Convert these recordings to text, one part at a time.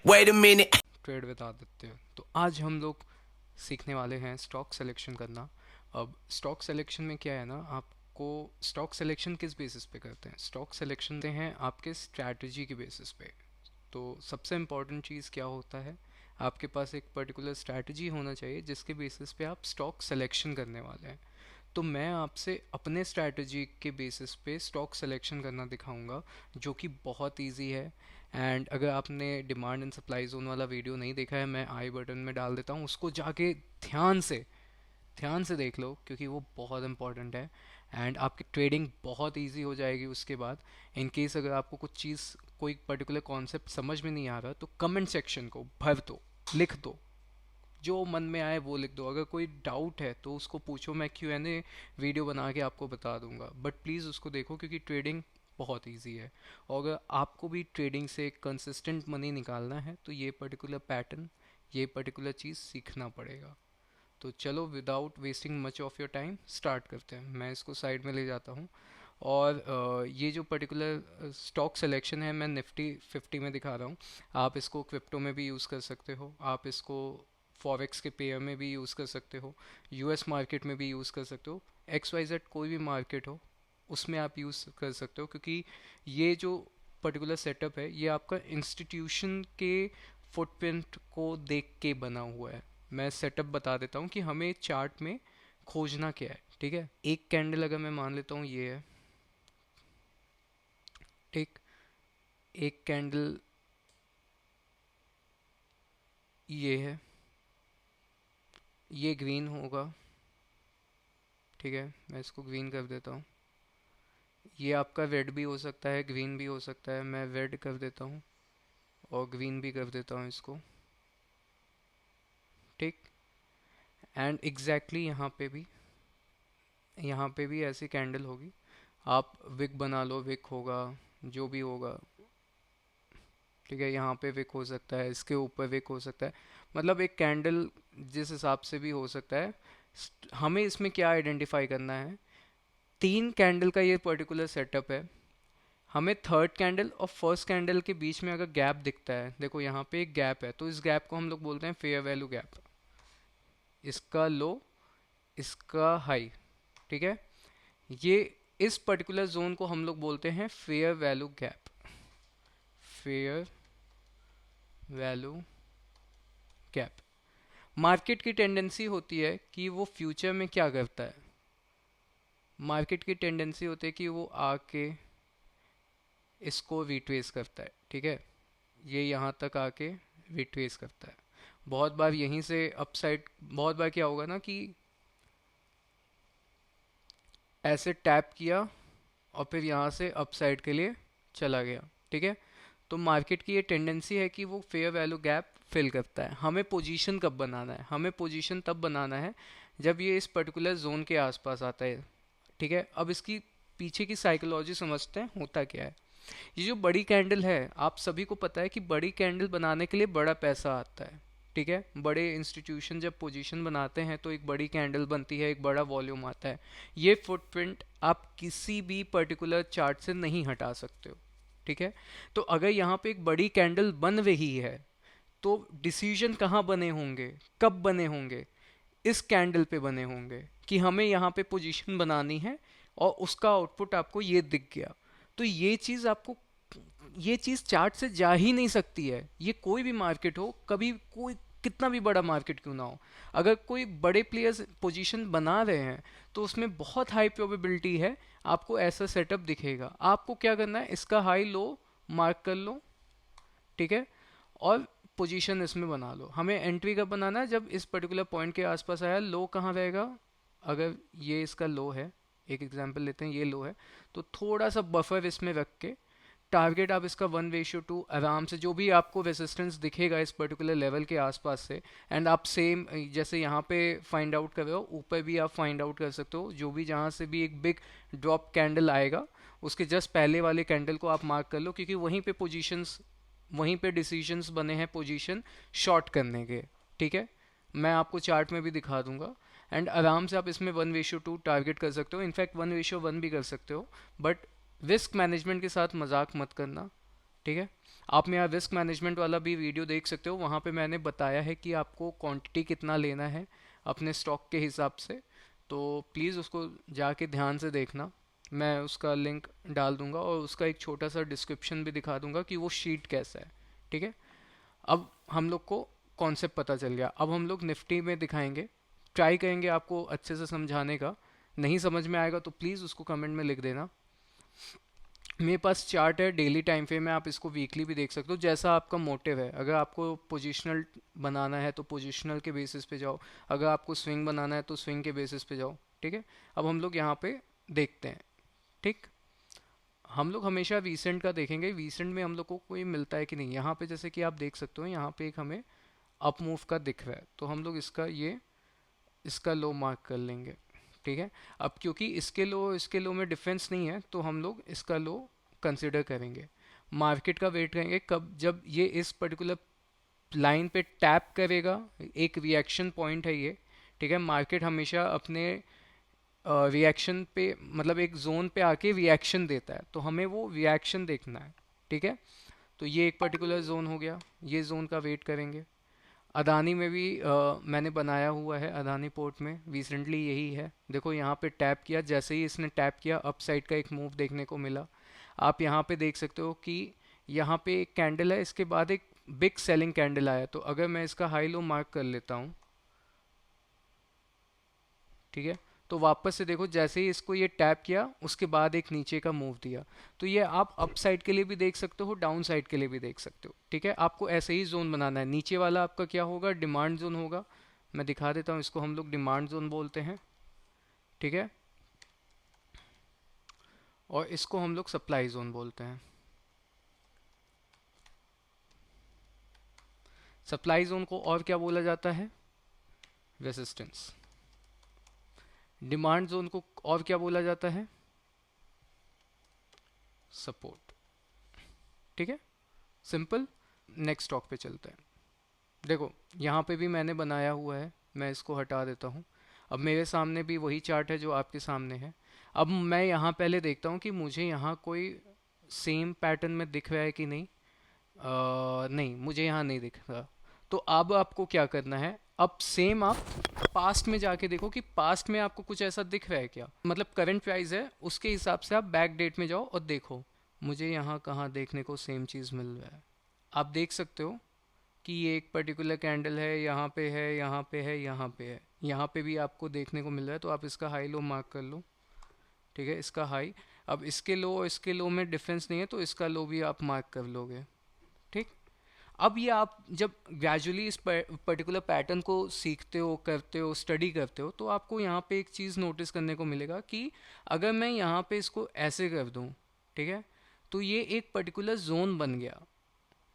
Wait a minute. Trade बता देते हैं। तो आज हम लोग सीखने वाले हैं स्टॉक सिलेक्शन करना। अब स्टॉक सिलेक्शन में क्या है ना, आपको स्टॉक सिलेक्शन किस बेसिस पे करते हैं? स्टॉक सिलेक्शन करते हैं आपके स्ट्रैटेजी के बेसिस पे। तो सबसे इम्पॉर्टेंट चीज़ क्या होता है, आपके पास एक पर्टिकुलर स्ट्रैटेजी होना चाहिए जिसके बेसिस पे आप स्टॉक सिलेक्शन करने वाले हैं। तो मैं आपसे अपने स्ट्रैटेजी के बेसिस पे स्टॉक सिलेक्शन करना दिखाऊंगा, जो कि बहुत इजी है। एंड अगर आपने डिमांड एंड सप्लाई जोन वाला वीडियो नहीं देखा है, मैं आई बटन में डाल देता हूँ, उसको जाके ध्यान से देख लो, क्योंकि वो बहुत इंपॉर्टेंट है। एंड आपकी ट्रेडिंग बहुत इजी हो जाएगी उसके बाद। इन केस अगर आपको कुछ चीज़, कोई पर्टिकुलर कॉन्सेप्ट समझ में नहीं आ रहा, तो कमेंट सेक्शन को भर दो, लिख दो, जो मन में आए वो लिख दो। अगर कोई डाउट है तो उसको पूछो, मैं Q&A वीडियो बना के आपको बता दूंगा, बट प्लीज़ उसको देखो क्योंकि ट्रेडिंग बहुत इजी है। और अगर आपको भी ट्रेडिंग से कंसिस्टेंट मनी निकालना है तो ये पर्टिकुलर पैटर्न, ये पर्टिकुलर चीज़ सीखना पड़ेगा। तो चलो, without wasting much of your time start करते हैं। मैं इसको साइड में ले जाता हूँ। और ये जो पर्टिकुलर स्टॉक सिलेक्शन है, मैं निफ्टी 50 में दिखा रहा हूँ। आप इसको क्रिप्टो में भी यूज़ कर सकते हो, आप इसको फॉरेक्स के पेयर में भी यूज़ कर सकते हो, यूएस मार्केट में भी यूज़ कर सकते हो, एक्स वाई जेड कोई भी मार्केट हो उसमें आप यूज़ कर सकते हो। क्योंकि ये जो पर्टिकुलर सेटअप है, ये आपका इंस्टीट्यूशन के फुटप्रिंट को देख के बना हुआ है। मैं सेटअप बता देता हूँ कि हमें चार्ट में खोजना क्या है। ठीक है, एक कैंडल अगर मैं मान लेता हूँ ये है, ठीक, एक कैंडल ये है, ये ग्रीन होगा। ठीक है, मैं इसको ग्रीन कर देता हूँ। ये आपका रेड भी हो सकता है, ग्रीन भी हो सकता है, मैं रेड कर देता हूँ और ग्रीन भी कर देता हूँ इसको। ठीक, एंड एग्जैक्टली यहाँ पे भी ऐसी कैंडल होगी। आप विक बना लो, विक होगा, जो भी होगा। ठीक है, यहाँ पे विक हो सकता है, इसके ऊपर विक हो सकता है, मतलब एक कैंडल जिस हिसाब से भी हो सकता है। हमें इसमें क्या आइडेंटिफाई करना है, तीन कैंडल का ये पर्टिकुलर सेटअप है। हमें थर्ड कैंडल और फर्स्ट कैंडल के बीच में अगर गैप दिखता है, देखो यहाँ पे एक गैप है, तो इस गैप को हम लोग बोलते हैं फेयर वैल्यू गैप। इसका लो, इसका हाई। ठीक है, ये इस पर्टिकुलर जोन को हम लोग बोलते हैं fair value gap. Fair value gap. Market की टेंडेंसी होती है कि वो फ्यूचर में क्या करता है, मार्केट की टेंडेंसी होती है कि वो आके इसको रिट्रेस करता है। ठीक है, ये यहाँ तक आके रिट्रेस करता है। बहुत बार यहीं से अपसाइड, बहुत बार क्या होगा ना कि ऐसे टैप किया और फिर यहाँ से अपसाइड के लिए चला गया। ठीक है, तो मार्केट की ये टेंडेंसी है कि वो फेयर वैल्यू गैप फिल करता है। हमें पोजीशन कब बनाना है, हमें पोजीशन तब बनाना है जब ये इस पर्टिकुलर जोन के आसपास आता है। ठीक है, अब इसकी पीछे की साइकोलॉजी समझते हैं, होता क्या है। ये जो बड़ी कैंडल है, आप सभी को पता है कि बड़ी कैंडल बनाने के लिए बड़ा पैसा आता है। ठीक है, बड़े इंस्टीट्यूशन जब पोजीशन बनाते हैं तो एक बड़ी कैंडल बनती है, एक बड़ा वॉल्यूम आता है। ये फुटप्रिंट आप किसी भी पर्टिकुलर चार्ट से नहीं हटा सकते हो। ठीक है, तो अगर यहाँ पे एक बड़ी कैंडल बन रही है, तो डिसीजन कहाँ बने होंगे, कब बने होंगे, इस कैंडल पे बने होंगे कि हमें यहाँ पे पोजीशन बनानी है, और उसका आउटपुट आपको ये दिख गया। तो ये चीज़ आपको, ये चीज़ चार्ट से जा ही नहीं सकती है। ये कोई भी मार्केट हो, कभी कोई कितना भी बड़ा मार्केट क्यों ना हो, अगर कोई बड़े प्लेयर्स पोजीशन बना रहे हैं तो उसमें बहुत हाई प्रोबेबिलिटी है आपको ऐसा सेटअप दिखेगा। आपको क्या करना है, इसका हाई लो मार्क कर लो। ठीक है, और पोजीशन इसमें बना लो। हमें एंट्री कब बनाना है, जब इस पर्टिकुलर पॉइंट के आसपास आया। लो कहाँ रहेगा, अगर ये इसका लो है, एक एग्जांपल लेते हैं, ये लो है, तो थोड़ा सा बफर इसमें रख के टारगेट आप इसका 1:2 आराम से, जो भी आपको रेसिस्टेंस दिखेगा इस पर्टिकुलर लेवल के आसपास से। एंड आप सेम जैसे यहाँ पे फाइंड आउट कर रहे हो, ऊपर भी आप फाइंड आउट कर सकते हो। जो भी जहाँ से भी एक बिग ड्रॉप कैंडल आएगा, उसके जस्ट पहले वाले कैंडल को आप मार्क कर लो, क्योंकि वहीं पे पोजीशंस, वहीं पे डिसीजंस बने हैं पोजीशन शॉर्ट करने के। ठीक है, मैं आपको चार्ट में भी दिखा दूंगा। एंड आराम से आप इसमें 1:2 टारगेट कर सकते हो, इनफैक्ट 1:1 भी कर सकते हो। बट रिस्क मैनेजमेंट के साथ मजाक मत करना। ठीक है। आप मेरा रिस्क मैनेजमेंट वाला भी वीडियो देख सकते हो, वहाँ पे मैंने बताया है कि आपको क्वांटिटी कितना लेना है अपने स्टॉक के हिसाब से। तो प्लीज़ उसको जाके ध्यान से देखना, मैं उसका लिंक डाल दूंगा और उसका एक छोटा सा डिस्क्रिप्शन भी दिखा दूंगा कि वो शीट कैसा है। ठीक है। अब हम लोग को कॉन्सेप्ट पता चल गया, अब हम लोग निफ्टी में दिखाएंगे, ट्राई करेंगे आपको अच्छे से समझाने का। नहीं समझ में आएगा तो प्लीज़ उसको कमेंट में लिख देना। मेरे पास चार्ट है डेली टाइम फ्रेम में, आप इसको वीकली भी देख सकते हो, जैसा आपका मोटिव है। अगर आपको पोजिशनल बनाना है तो पोजिशनल के बेसिस पे जाओ, अगर आपको स्विंग बनाना है तो स्विंग के बेसिस पे जाओ। ठीक है। अब हम लोग यहाँ पे देखते हैं। ठीक। हम लोग हमेशा रीसेंट का देखेंगे, रीसेंट में हम लोग को कोई मिलता है कि नहीं। यहाँ पे जैसे कि आप देख सकते हो, यहाँ पे एक हमें अप मूव का दिख रहा है, तो हम लोग इसका लो मार्क कर लेंगे। ठीक है। अब क्योंकि इसके लो में डिफरेंस नहीं है, तो हम लोग इसका लो कंसिडर करेंगे। मार्केट का वेट करेंगे कब, जब ये इस पर्टिकुलर लाइन पे टैप करेगा। एक रिएक्शन पॉइंट है ये। ठीक है। मार्केट हमेशा अपने रिएक्शन पे, मतलब एक जोन पे आके रिएक्शन देता है, तो हमें वो रिएक्शन देखना है। ठीक है। तो ये एक पर्टिकुलर जोन हो गया, ये जोन का वेट करेंगे। अदानी में भी मैंने बनाया हुआ है, अदानी पोर्ट में रिसेंटली यही है। देखो यहाँ पे टैप किया, जैसे ही इसने टैप किया अप साइड का एक मूव देखने को मिला। आप यहाँ पे देख सकते हो कि यहाँ पे एक कैंडल है, इसके बाद एक बिग सेलिंग कैंडल आया। तो अगर मैं इसका हाई लो मार्क कर लेता हूँ, ठीक है, तो वापस से देखो जैसे ही इसको ये टैप किया उसके बाद एक नीचे का मूव दिया। तो ये आप अप साइड के लिए भी देख सकते हो, डाउन साइड के लिए भी देख सकते हो। ठीक है। आपको ऐसे ही जोन बनाना है। नीचे वाला आपका क्या होगा, डिमांड जोन होगा। मैं दिखा देता हूँ, इसको हम लोग डिमांड जोन बोलते हैं। ठीक है। और इसको हम लोग सप्लाई जोन बोलते हैं। सप्लाई जोन को और क्या बोला जाता है, रेसिस्टेंस। डिमांड जोन को और क्या बोला जाता है, सपोर्ट। ठीक है। सिंपल। नेक्स्ट स्टॉक पे चलते हैं। देखो यहाँ पे भी मैंने बनाया हुआ है, मैं इसको हटा देता हूँ। अब मेरे सामने भी वही चार्ट है जो आपके सामने है। अब मैं यहाँ पहले देखता हूँ कि मुझे यहाँ कोई सेम पैटर्न में दिख रहा है कि नहीं। नहीं, मुझे यहाँ नहीं दिख रहा। तो अब आपको क्या करना है, अब सेम आप पास्ट में जाके देखो कि पास्ट में आपको कुछ ऐसा दिख रहा है क्या, मतलब करंट प्राइस है उसके हिसाब से आप बैक डेट में जाओ और देखो मुझे यहाँ कहाँ देखने को सेम चीज़ मिल रहा है। आप देख सकते हो कि ये एक पर्टिकुलर कैंडल है, यहाँ पे है, यहाँ पे है, यहाँ पे है, यहाँ पे भी आपको देखने को मिल रहा है। तो आप इसका हाई लो मार्क कर लो। ठीक है। इसका हाई, अब इसके लो और इसके लो में डिफरेंस नहीं है, तो इसका लो भी आप मार्क कर लोगे। ठीक। अब ये आप जब ग्रेजुअली इस पर्टिकुलर पैटर्न को सीखते हो, करते हो, स्टडी करते हो, तो आपको यहाँ पे एक चीज़ नोटिस करने को मिलेगा कि अगर मैं यहाँ पे इसको ऐसे कर दूँ, ठीक है, तो ये एक पर्टिकुलर जोन बन गया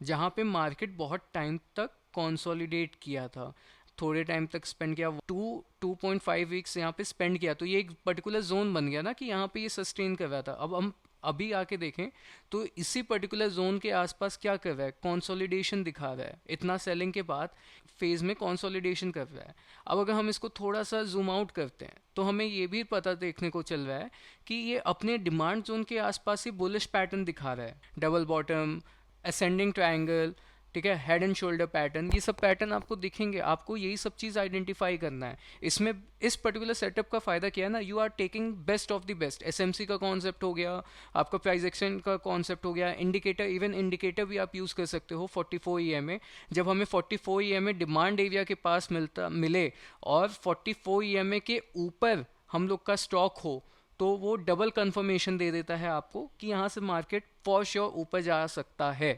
जहाँ पे मार्केट बहुत टाइम तक कंसोलिडेट किया था, थोड़े टाइम तक स्पेंड किया, 2.5 वीक्स यहाँ पे स्पेंड किया। तो ये एक पर्टिकुलर जोन बन गया ना कि यहाँ पे ये सस्टेन कर रहा था। अब हम अभी आके देखें तो इसी पर्टिकुलर जोन के आसपास क्या कर रहा है, कंसोलिडेशन दिखा रहा है। इतना सेलिंग के बाद फेज में कंसोलिडेशन कर रहा है। अब अगर हम इसको थोड़ा सा जूम आउट करते हैं तो हमें ये भी पता देखने को चल रहा है कि ये अपने डिमांड जोन के आसपास ही बुलिश पैटर्न दिखा रहा है, डबल बॉटम, असेंडिंग ट्रायंगल, ठीक है, हेड एंड शोल्डर पैटर्न, ये सब पैटर्न आपको दिखेंगे। आपको यही सब चीज़ आइडेंटिफाई करना है। इसमें इस पर्टिकुलर सेटअप का फ़ायदा क्या है ना, you are taking best of the best. SMC का कॉन्सेप्ट हो गया, आपका प्राइस एक्शन का कॉन्सेप्ट हो गया, इंडिकेटर, इवन इंडिकेटर भी आप यूज़ कर सकते हो 44 EMA। जब हमें 44 EMA डिमांड एरिया के पास मिले और 44 EMA के ऊपर हम लोग का स्टॉक हो, तो वो डबल कंफर्मेशन दे देता है आपको कि यहाँ से मार्केट फॉर श्योर ऊपर जा सकता है।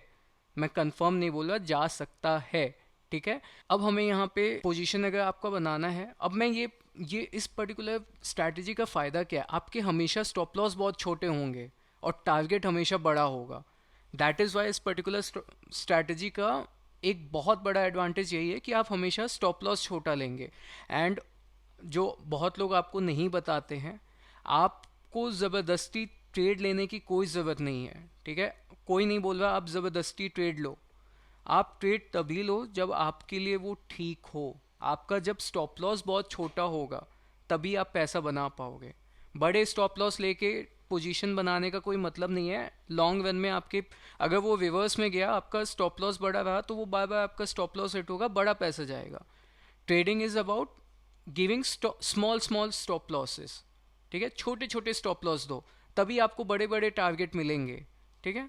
मैं कंफर्म नहीं बोल रहा, जा सकता है। ठीक है। अब हमें यहाँ पे पोजीशन अगर आपका बनाना है, अब मैं ये इस पर्टिकुलर स्ट्रैटेजी का फ़ायदा क्या है, आपके हमेशा स्टॉप लॉस बहुत छोटे होंगे और टारगेट हमेशा बड़ा होगा। दैट इज़ वाई इस पर्टिकुलर स्ट्रैटेजी का एक बहुत बड़ा एडवांटेज यही है कि आप हमेशा स्टॉप लॉस छोटा लेंगे। एंड जो बहुत लोग आपको नहीं बताते हैं, आपको ज़बरदस्ती ट्रेड लेने की कोई ज़रूरत नहीं है। ठीक है। कोई नहीं बोल रहा आप ज़बरदस्ती ट्रेड लो। आप ट्रेड तभी लो जब आपके लिए वो ठीक हो। आपका जब स्टॉप लॉस बहुत छोटा होगा तभी आप पैसा बना पाओगे। बड़े स्टॉप लॉस लेके पोजीशन बनाने का कोई मतलब नहीं है लॉन्ग रन में आपके। अगर वो रिवर्स में गया, आपका स्टॉप लॉस बड़ा रहा, तो वो बार बार आपका स्टॉप लॉस हिट होगा, बड़ा पैसा जाएगा। Trading is about giving small small stop losses. ठीक है, छोटे छोटे स्टॉप लॉस दो, तभी आपको बड़े बड़े टारगेट मिलेंगे। ठीक है,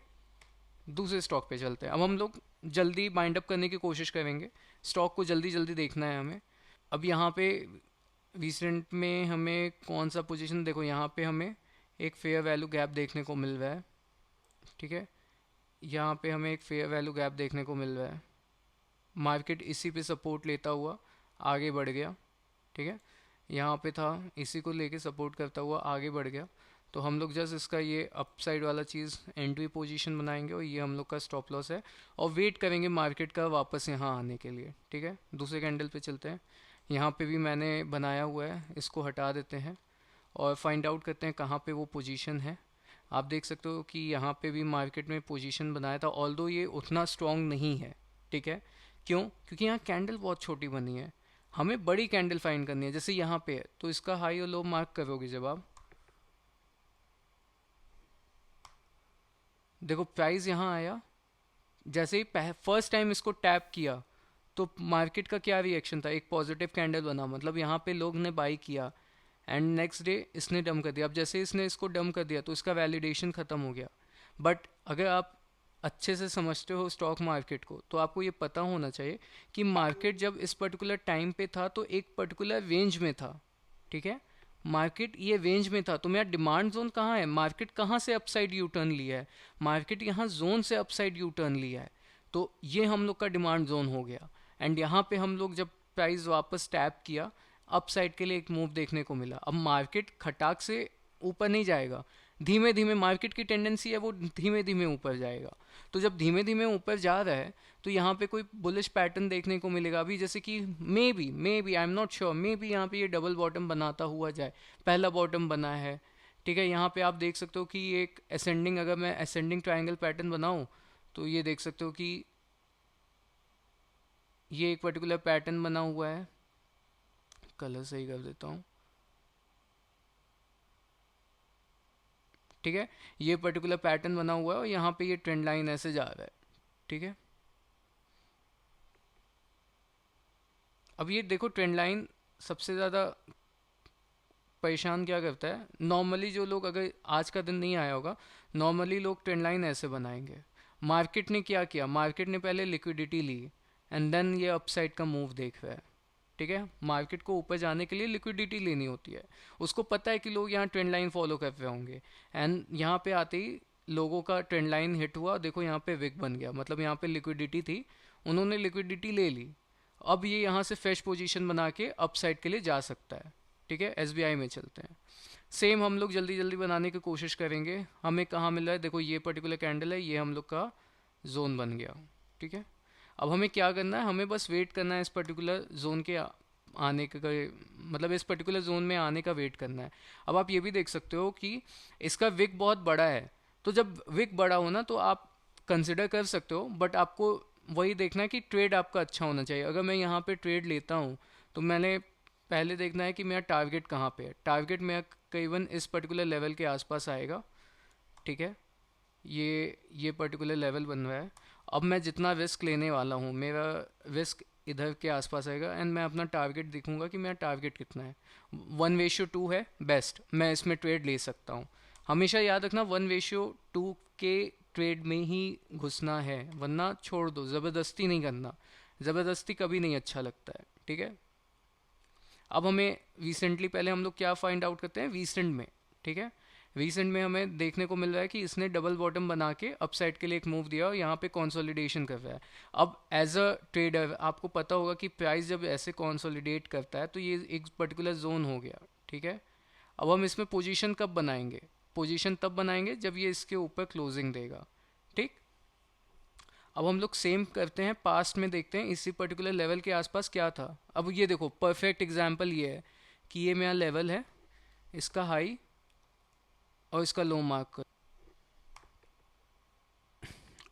दूसरे स्टॉक पे चलते हैं। अब हम लोग जल्दी बाइंड अप करने की कोशिश करेंगे, स्टॉक को जल्दी जल्दी देखना है हमें। अब यहाँ पे रिसेंट में हमें कौन सा पोजीशन, देखो यहाँ पे हमें एक फेयर वैल्यू गैप देखने को मिल रहा है। ठीक है, यहाँ पे हमें एक फेयर वैल्यू गैप देखने को मिल रहा है। मार्केट इसी पे सपोर्ट लेता हुआ आगे बढ़ गया। ठीक है, यहाँ पे था, इसी को लेके सपोर्ट करता हुआ आगे बढ़ गया। तो हम लोग जस्ट इसका ये अपसाइड वाला चीज़ एंट्री पोजीशन बनाएंगे, और ये हम लोग का स्टॉप लॉस है, और वेट करेंगे मार्केट का वापस यहाँ आने के लिए। ठीक है, दूसरे कैंडल पे चलते हैं। यहाँ पे भी मैंने बनाया हुआ है, इसको हटा देते हैं और फाइंड आउट करते हैं कहाँ पे वो पोजीशन है। आप देख सकते हो कि यहाँ पे भी मार्केट में पोजीशन बनाया था, ऑल्दो ये उतना स्ट्रॉन्ग नहीं है। ठीक है, क्यों? क्योंकि यहाँ कैंडल बहुत छोटी बनी है, हमें बड़ी कैंडल फाइंड करनी है। जैसे यहाँ पे है, तो इसका हाई और लो मार्क करोगे जब आप, देखो प्राइस यहाँ आया, जैसे ही फर्स्ट टाइम इसको टैप किया तो मार्केट का क्या रिएक्शन था, एक पॉजिटिव कैंडल बना, मतलब यहाँ पे लोग ने बाई किया, एंड नेक्स्ट डे इसने डम कर दिया। अब जैसे इसने इसको डम कर दिया तो इसका वैलिडेशन ख़त्म हो गया। बट अगर आप अच्छे से समझते हो स्टॉक मार्केट को, तो आपको ये पता होना चाहिए कि मार्केट जब इस पर्टिकुलर टाइम पे था तो एक पर्टिकुलर रेंज में था। ठीक है, मार्केट ये रेंज में था, तो मेरा डिमांड जोन कहाँ है, मार्केट कहाँ से अपसाइड यू टर्न लिया है, मार्केट यहाँ जोन से अपसाइड यू टर्न लिया है, तो ये हम लोग का डिमांड जोन हो गया। एंड यहाँ पे हम लोग जब प्राइस वापस टैप किया, अप साइड के लिए एक मूव देखने को मिला। अब मार्केट खटाक से ऊपर नहीं जाएगा, धीमे धीमे मार्केट की टेंडेंसी है वो धीमे धीमे ऊपर जाएगा। तो जब धीमे धीमे ऊपर जा रहा है तो यहाँ पे कोई बुलिश पैटर्न देखने को मिलेगा। अभी जैसे कि maybe I am not sure, maybe यहाँ पे ये डबल बॉटम बनाता हुआ जाए, पहला बॉटम बना है। ठीक है, यहाँ पे आप देख सकते हो कि ये एक असेंडिंग, अगर मैं असेंडिंग ट्राइंगल पैटर्न बनाऊँ तो ये देख सकते हो कि ये एक पर्टिकुलर पैटर्न बना हुआ है। कलर सही कर देता हूँ। ठीक है, ये पर्टिकुलर पैटर्न बना हुआ है और यहाँ पे ये ट्रेंड लाइन ऐसे जा रहा है। ठीक है, अब ये देखो ट्रेंड लाइन सबसे ज़्यादा परेशान क्या करता है, नॉर्मली जो लोग, अगर आज का दिन नहीं आया होगा, नॉर्मली लोग ट्रेंड लाइन ऐसे बनाएंगे। मार्केट ने क्या किया, मार्केट ने पहले लिक्विडिटी ली एंड देन ये अपसाइड का मूव देख रहा है। ठीक है, मार्केट को ऊपर जाने के लिए लिक्विडिटी लेनी होती है, उसको पता है कि लोग यहाँ ट्रेंड लाइन फॉलो कर रहे होंगे, एंड यहाँ पे आते ही लोगों का ट्रेंड लाइन हिट हुआ, देखो यहाँ पे विक बन गया, मतलब यहाँ पे लिक्विडिटी थी, उन्होंने लिक्विडिटी ले ली। अब ये यहाँ से फ्रेश पोजीशन बना के अपसाइड के लिए जा सकता है। ठीक है, एसबीआई में चलते हैं। सेम हम लोग जल्दी जल्दी बनाने की कोशिश करेंगे। हमें कहाँ मिल रहा है, देखो ये पर्टिकुलर कैंडल है, ये हम लोग का जोन बन गया। ठीक है, अब हमें क्या करना है, हमें बस वेट करना है इस पर्टिकुलर जोन के आने का, मतलब इस पर्टिकुलर जोन में आने का वेट करना है। अब आप ये भी देख सकते हो कि इसका विक बहुत बड़ा है, तो जब विक बड़ा हो ना तो आप कंसिडर कर सकते हो, बट आपको वही देखना है कि ट्रेड आपका अच्छा होना चाहिए। अगर मैं यहाँ पे ट्रेड लेता हूँ तो मैंने पहले देखना है कि मेरा टारगेट कहाँ पे है। टारगेट मेरा करीबन इस पर्टिकुलर लेवल के आसपास आएगा। ठीक है, ये पर्टिकुलर लेवल बन रहा है। अब मैं जितना रिस्क लेने वाला हूँ, मेरा रिस्क इधर के आसपास आएगा, एंड मैं अपना टारगेट देखूंगा कि मेरा टारगेट कितना है। 1:2 है बेस्ट, मैं इसमें ट्रेड ले सकता हूँ। हमेशा याद रखना 1:2 के ट्रेड में ही घुसना है, वरना छोड़ दो, ज़बरदस्ती नहीं करना, ज़बरदस्ती कभी नहीं अच्छा लगता है। ठीक है, अब हमें रिसेंटली, पहले हम लोग क्या फाइंड आउट करते हैं रीसेंट में। ठीक है, रीसेंट में हमें देखने को मिल रहा है कि इसने डबल बॉटम बना के अपसाइड के लिए एक मूव दिया और यहाँ पे कंसोलिडेशन कर रहा है। अब एज अ ट्रेडर आपको पता होगा कि प्राइस जब ऐसे कंसोलिडेट करता है तो ये एक पर्टिकुलर जोन हो गया। ठीक है, अब हम इसमें पोजीशन कब बनाएंगे, पोजीशन तब बनाएंगे जब ये इसके ऊपर क्लोजिंग देगा। ठीक, अब हम लोग सेम करते हैं, पास्ट में देखते हैं इसी पर्टिकुलर लेवल के आसपास क्या था। अब ये देखो परफेक्ट एग्जांपल ये है कि ये मेरा लेवल है, इसका हाई और इसका लो मार्क कर,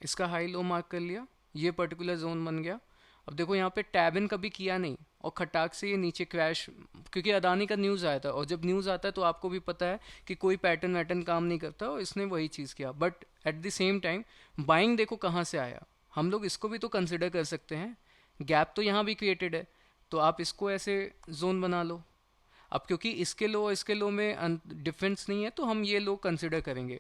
इसका हाई लो मार्क कर लिया, ये पर्टिकुलर जोन बन गया। अब देखो यहाँ पे टैब इन कभी किया नहीं और खटाक से ये नीचे क्रैश, क्योंकि अदानी का न्यूज़ आया था, और जब न्यूज़ आता है तो आपको भी पता है कि कोई पैटर्न वैटर्न काम नहीं करता, और इसने वही चीज़ किया। But at the same time buying देखो कहाँ से आया, हम लोग इसको भी तो कंसिडर कर सकते हैं। गैप तो यहाँ भी क्रिएटेड है, तो आप इसको ऐसे जोन बना लो। अब क्योंकि इसके लो में डिफरेंस नहीं है तो हम ये लो कंसिडर करेंगे।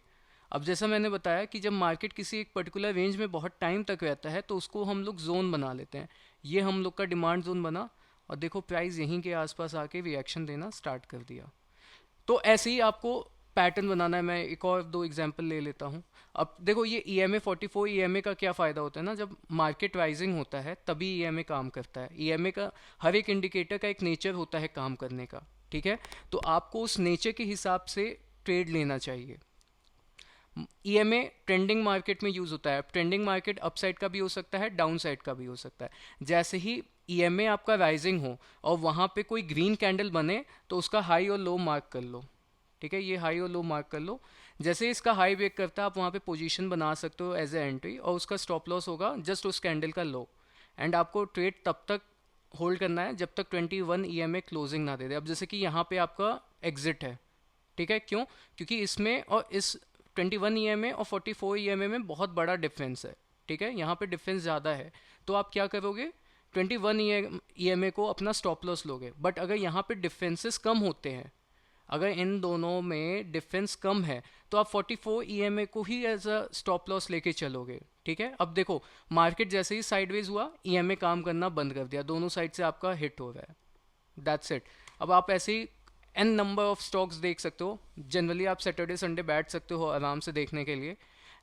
अब जैसा मैंने बताया कि जब मार्केट किसी एक पर्टिकुलर रेंज में बहुत टाइम तक रहता है तो उसको हम लोग जोन बना लेते हैं। ये हम लोग का डिमांड जोन बना, और देखो प्राइस यहीं के आसपास आके रिएक्शन देना स्टार्ट कर दिया। तो ऐसे ही आपको पैटर्न बनाना है। मैं एक और दो एग्जांपल ले लेता हूँ। अब देखो ये EMA 44 EMA का क्या फ़ायदा होता है ना, जब मार्केट राइजिंग होता है तभी EMA काम करता है। EMA का हर एक इंडिकेटर का एक नेचर होता है काम करने का, ठीक है। तो आपको उस नेचर के हिसाब से ट्रेड लेना चाहिए। EMA ट्रेंडिंग मार्केट में यूज होता है। ट्रेंडिंग मार्केट अपसाइड का भी हो सकता है, डाउन साइड का भी हो सकता है। जैसे ही EMA आपका राइजिंग हो और वहां पे कोई ग्रीन कैंडल बने तो उसका हाई और लो मार्क कर लो, ठीक है। ये हाई और लो मार्क कर लो। जैसे ही इसका हाई ब्रेक करता है आप वहां पे पोजीशन बना सकते हो एज ए एंट्री, और उसका स्टॉप लॉस होगा जस्ट उस कैंडल का लो। एंड आपको ट्रेड तब तक होल्ड करना है जब तक 21 EMA क्लोजिंग ना दे दे। अब जैसे कि यहाँ पे आपका एग्जिट है, ठीक है। क्यों? क्योंकि इसमें और इस 21 EMA और 44 EMA में बहुत बड़ा डिफरेंस है, ठीक है। यहाँ पे डिफरेंस ज़्यादा है, तो आप क्या करोगे, 21 EMA को अपना स्टॉप लॉस लोगे। बट अगर यहाँ पे डिफरेंसेस कम होते हैं, अगर इन दोनों में डिफरेंस कम है, तो आप 44 EMA को ही एज अ स्टॉप लॉस लेके चलोगे, ठीक है। अब देखो मार्केट जैसे ही साइडवेज हुआ, EMA काम करना बंद कर दिया, दोनों साइड से आपका हिट हो रहा है। That's it. अब आप ऐसे ही एन नंबर ऑफ स्टॉक्स देख सकते हो। जनरली आप सैटरडे संडे बैठ सकते हो आराम से देखने के लिए,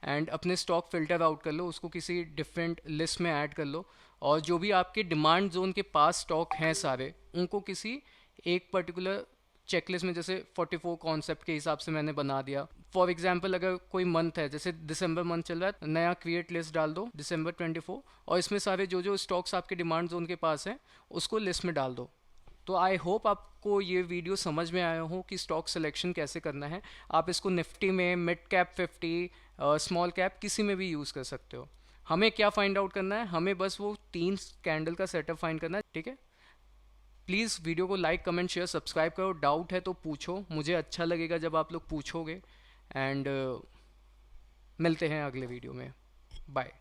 एंड अपने स्टॉक फिल्टर आउट कर लो, उसको किसी डिफरेंट लिस्ट में ऐड कर लो, और जो भी आपके डिमांड जोन के पास स्टॉक हैं सारे, उनको किसी एक पर्टिकुलर चेकलिस्ट में, जैसे 44 कॉन्सेप्ट के हिसाब से मैंने बना दिया। फॉर एग्जाम्पल अगर कोई मंथ है, जैसे दिसंबर मंथ चल रहा है, नया क्रिएट लिस्ट डाल दो दिसंबर 24, और इसमें सारे जो जो स्टॉक्स आपके डिमांड जोन के पास हैं उसको लिस्ट में डाल दो। तो आई होप आपको ये वीडियो समझ में आया हो कि स्टॉक सिलेक्शन कैसे करना है। आप इसको निफ्टी में, मिड कैप 50, स्मॉल कैप, किसी में भी यूज़ कर सकते हो। हमें क्या फाइंड आउट करना है, हमें बस वो 3 कैंडल का सेटअप फाइंड करना है, ठीक है। प्लीज़ वीडियो को लाइक कमेंट शेयर सब्सक्राइब करो। डाउट है तो पूछो, मुझे अच्छा लगेगा जब आप लोग पूछोगे। एंड मिलते हैं अगले वीडियो में। बाय।